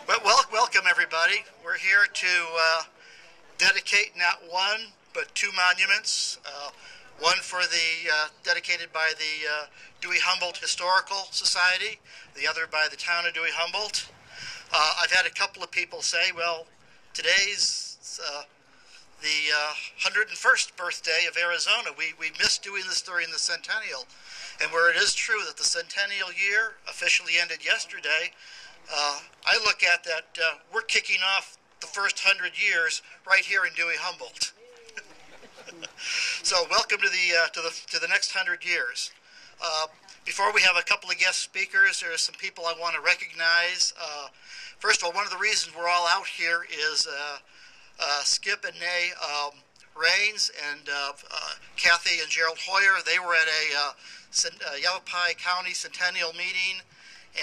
Welcome everybody. We're here to dedicate not one but two monuments. One for the dedicated by the Dewey-Humboldt Historical Society, the other by the town of Dewey-Humboldt. I've had a couple of people say, well, today's the 101st birthday of Arizona. We missed doing this during the Centennial. And where it is true that the Centennial year officially ended yesterday, I look at that we're kicking off the first 100 years right here in Dewey-Humboldt. So welcome to the next 100 years. Before we have a couple of guest speakers, there are some people I want to recognize. First of all, one of the reasons we're all out here is Skip and Nay Raines and Kathy and Gerald Hoyer. They were at a Yavapai County Centennial meeting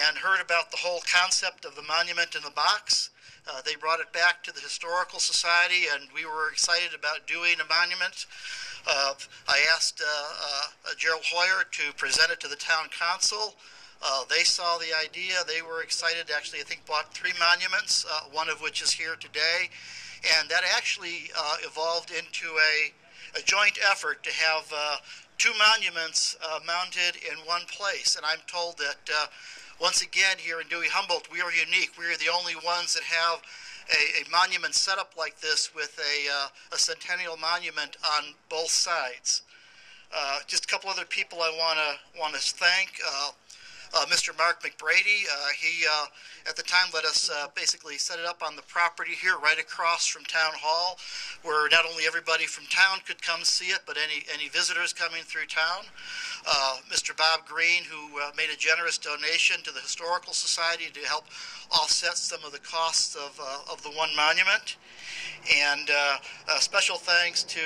and heard about the whole concept of the monument in the box. They brought it back to the Historical Society, and we were excited about doing a monument. I asked Gerald Hoyer to present it to the town council. They saw the idea. They were excited. Actually, I think bought 3 monuments, one of which is here today. And that actually evolved into a joint effort to have 2 monuments mounted in one place. And I'm told that once again here in Dewey-Humboldt, we are unique. We are the only ones that have a monument set up like this with a centennial monument on both sides. Just a couple other people I want to thank. Mr. Mark McBrady, he at the time let us basically set it up on the property here right across from Town Hall, where not only everybody from town could come see it, but any visitors coming through town. Mr. Bob Green, who made a generous donation to the Historical Society to help offset some of the costs of the one monument. And special thanks to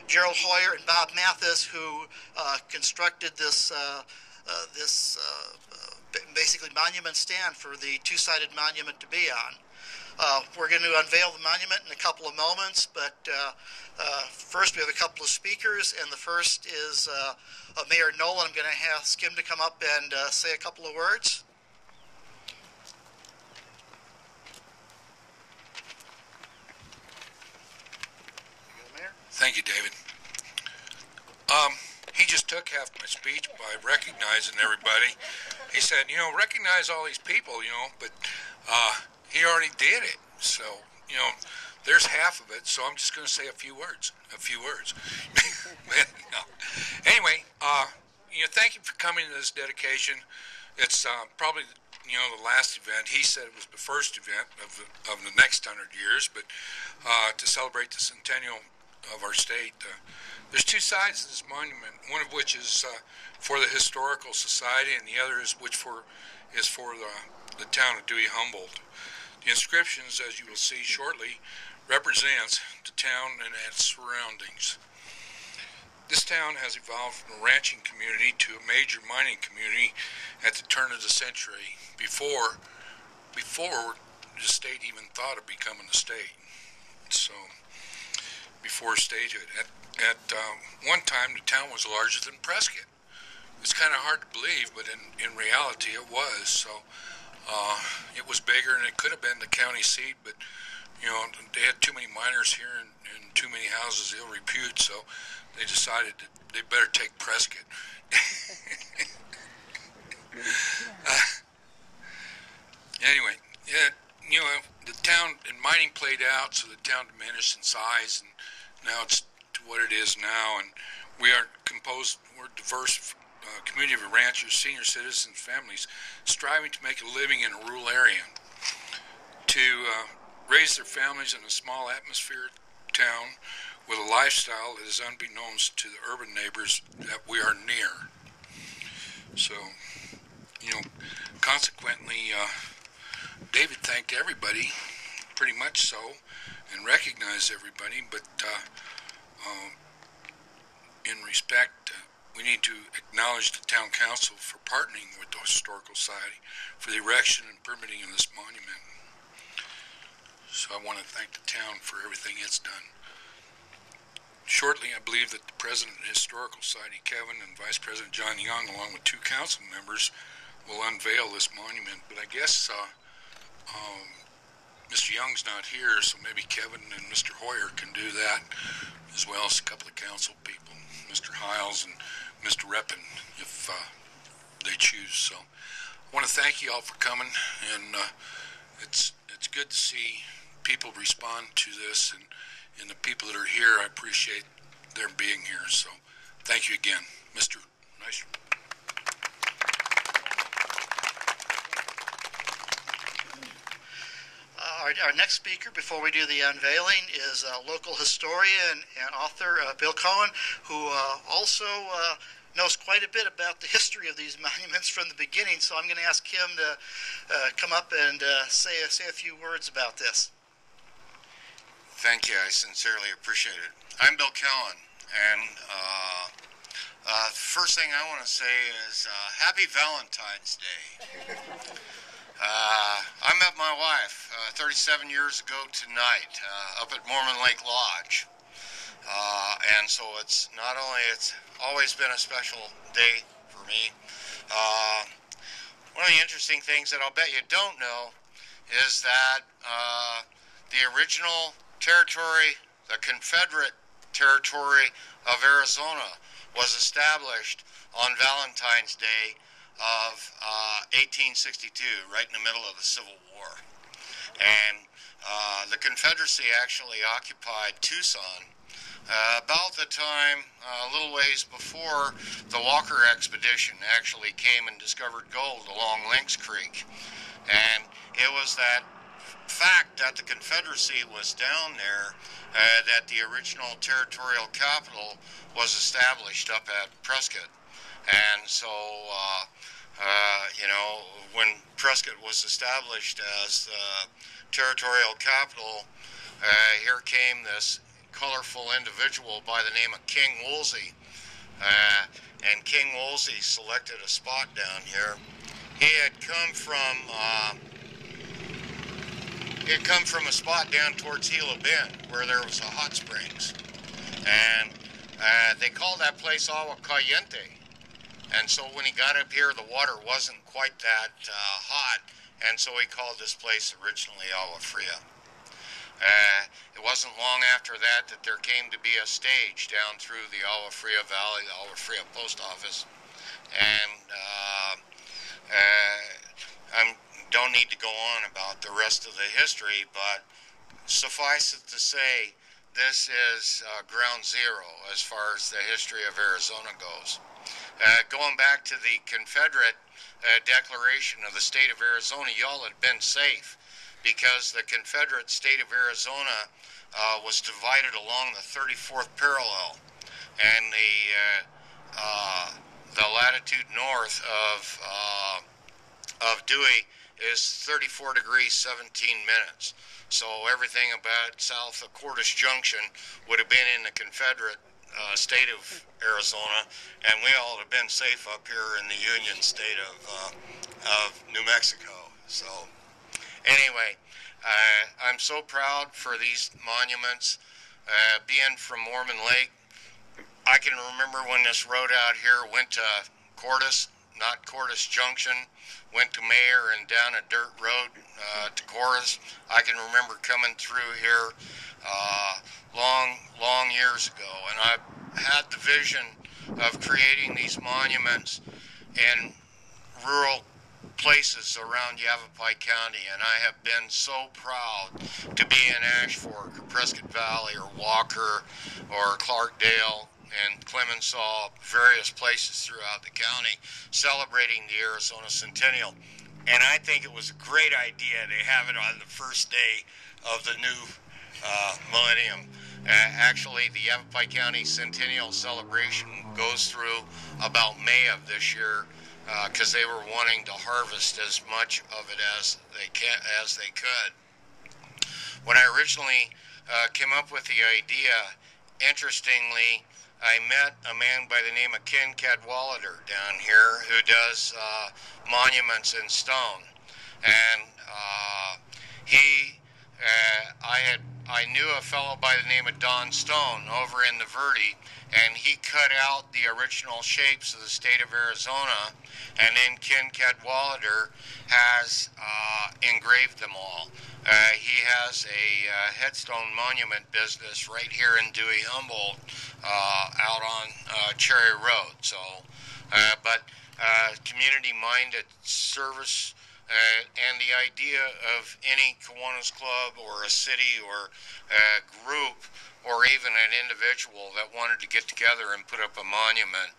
Gerald Hoyer and Bob Mathis, who constructed this basically monument stand for the two-sided monument to be on. We're going to unveil the monument in a couple of moments, but first we have a couple of speakers, and the first is Mayor Nolan. I'm going to ask him to come up and say a couple of words. Thank you, David. He just took half my speech by recognizing everybody. He said, recognize all these people, but he already did it. So, there's half of it, so I'm just going to say a few words. Anyway, thank you for coming to this dedication. It's probably, the last event. He said it was the first event of the next 100 years, but to celebrate the centennial of our state. There's 2 sides to this monument, one of which is for the Historical Society, and the other is for the town of Dewey-Humboldt. The inscriptions, as you will see shortly, represents the town and its surroundings. This town has evolved from a ranching community to a major mining community at the turn of the century, before the state even thought of becoming a state. So, before statehood. At one time, the town was larger than Prescott. It's kind of hard to believe, but in reality, it was. So it was bigger, and it could have been the county seat, but they had too many miners here and too many houses ill repute, so they decided that they better take Prescott. Anyway, the town and mining played out, so the town diminished in size, and now it's to what it is now. And we're a diverse community of ranchers, senior citizens, families, striving to make a living in a rural area, to raise their families in a small atmosphere town with a lifestyle that is unbeknownst to the urban neighbors that we are near. So, consequently, David thanked everybody, pretty much so, and recognized everybody, but in respect, we need to acknowledge the town council for partnering with the Historical Society for the erection and permitting of this monument. So I want to thank the town for everything it's done. Shortly, I believe that the President of the Historical Society, Kevin, and Vice President John Young, along with 2 council members, will unveil this monument. But I guess Young's not here, so maybe Kevin and Mr. Hoyer can do that, as well as a couple of council people, Mr. Hiles and Mr. Reppin, if they choose. So I want to thank you all for coming, and it's good to see people respond to this, and the people that are here, I appreciate their being here. So thank you again, Mr. Nice. Our next speaker, before we do the unveiling, is local historian and author Bill Cohen, who also knows quite a bit about the history of these monuments from the beginning. So I'm going to ask him to come up and say a few words about this. Thank you. I sincerely appreciate it. I'm Bill Cohen, and first thing I want to say is Happy Valentine's Day. I met my wife 37 years ago tonight up at Mormon Lake Lodge, and so it's always been a special day for me. One of the interesting things that I'll bet you don't know is that the original territory, the Confederate territory of Arizona, was established on Valentine's Day of 1862, right in the middle of the Civil War. And the Confederacy actually occupied Tucson about the time, a little ways before the Walker expedition actually came and discovered gold along Lynx Creek. And it was that fact that the Confederacy was down there that the original territorial capital was established up at Prescott. And so, when Prescott was established as the territorial capital, here came this colorful individual by the name of King Woolsey. And King Woolsey selected a spot down here. He had come from a spot down towards Gila Bend where there was a hot springs. And they called that place Agua Caliente. And so when he got up here, the water wasn't quite that hot, and so he called this place originally Agua Fria. It wasn't long after that there came to be a stage down through the Agua Fria Valley, the Agua Fria Post Office, and I don't need to go on about the rest of the history, but suffice it to say, this is ground zero as far as the history of Arizona goes. Going back to the Confederate declaration of the state of Arizona, y'all had been safe because the Confederate state of Arizona was divided along the 34th parallel, and the latitude north of Dewey is 34 degrees 17 minutes. So everything about south of Cordes Junction would have been in the Confederate state of Arizona, and we all have been safe up here in the Union state of New Mexico. So anyway, I'm so proud for these monuments. Being from Mormon Lake, I can remember when this road out here went to Cordes, not Cordes Junction, went to Mayer and down a dirt road to Cordes. I can remember coming through here long years ago, and I had the vision of creating these monuments in rural places around Yavapai County, and I have been so proud to be in Ashfork or Prescott Valley or Walker or Clarkdale and Clemenceau, various places throughout the county, celebrating the Arizona Centennial. And I think it was a great idea to have it on the first day of the new millennium. Actually, the Yavapai County Centennial celebration goes through about May of this year, because they were wanting to harvest as much of it as they could. When I originally came up with the idea, interestingly, I met a man by the name of Ken Cadwallader down here who does monuments in stone, and I knew a fellow by the name of Don Stone over in the Verde, and he cut out the original shapes of the state of Arizona, and then Ken Cadwallader has engraved them all. He has a headstone monument business right here in Dewey-Humboldt out on Cherry Road. So, but community-minded service and the idea of any Kiwanis Club or a city or a group or even an individual that wanted to get together and put up a monument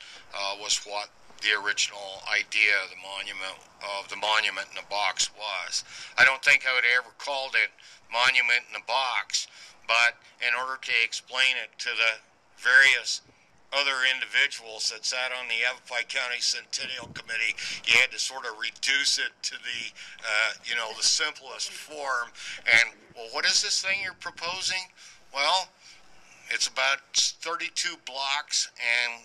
was what the original idea of the monument in a box was. I don't think I would have ever called it monument in a box, but in order to explain it to the various other individuals that sat on the Yavapai County Centennial Committee, you had to sort of reduce it to the, the simplest form. And, well, what is this thing you're proposing? Well, it's about 32 blocks and,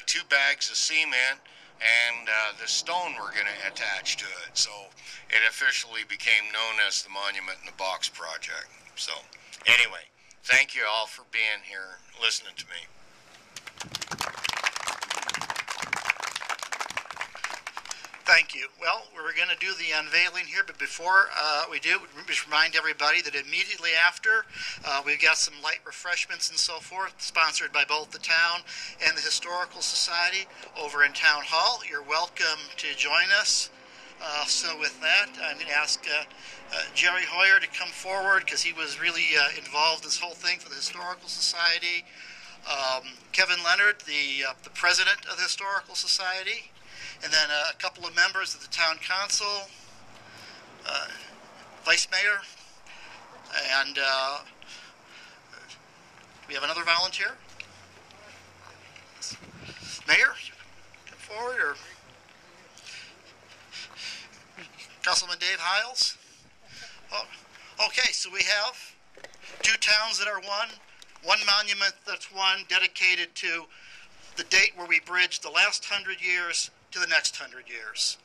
2 bags of cement and the stone we're going to attach to it. So it officially became known as the Monument in the Box Project. So anyway, thank you all for being here, listening to me. Thank you. Well, we're going to do the unveiling here, but before we do, just remind everybody that immediately after, we've got some light refreshments and so forth, sponsored by both the town and the Historical Society over in Town Hall. You're welcome to join us. So with that, I'm going to ask Jerry Hoyer to come forward because he was really involved in this whole thing for the Historical Society. Kevin Leonard, the president of the Historical Society. And then a couple of members of the town council, vice mayor, and we have another volunteer. Mayor, come forward, or Councilman Dave Hiles. Oh, okay, so we have 2 towns that are one monument that's dedicated to the date where we bridged the last 100 years to the next 100 years.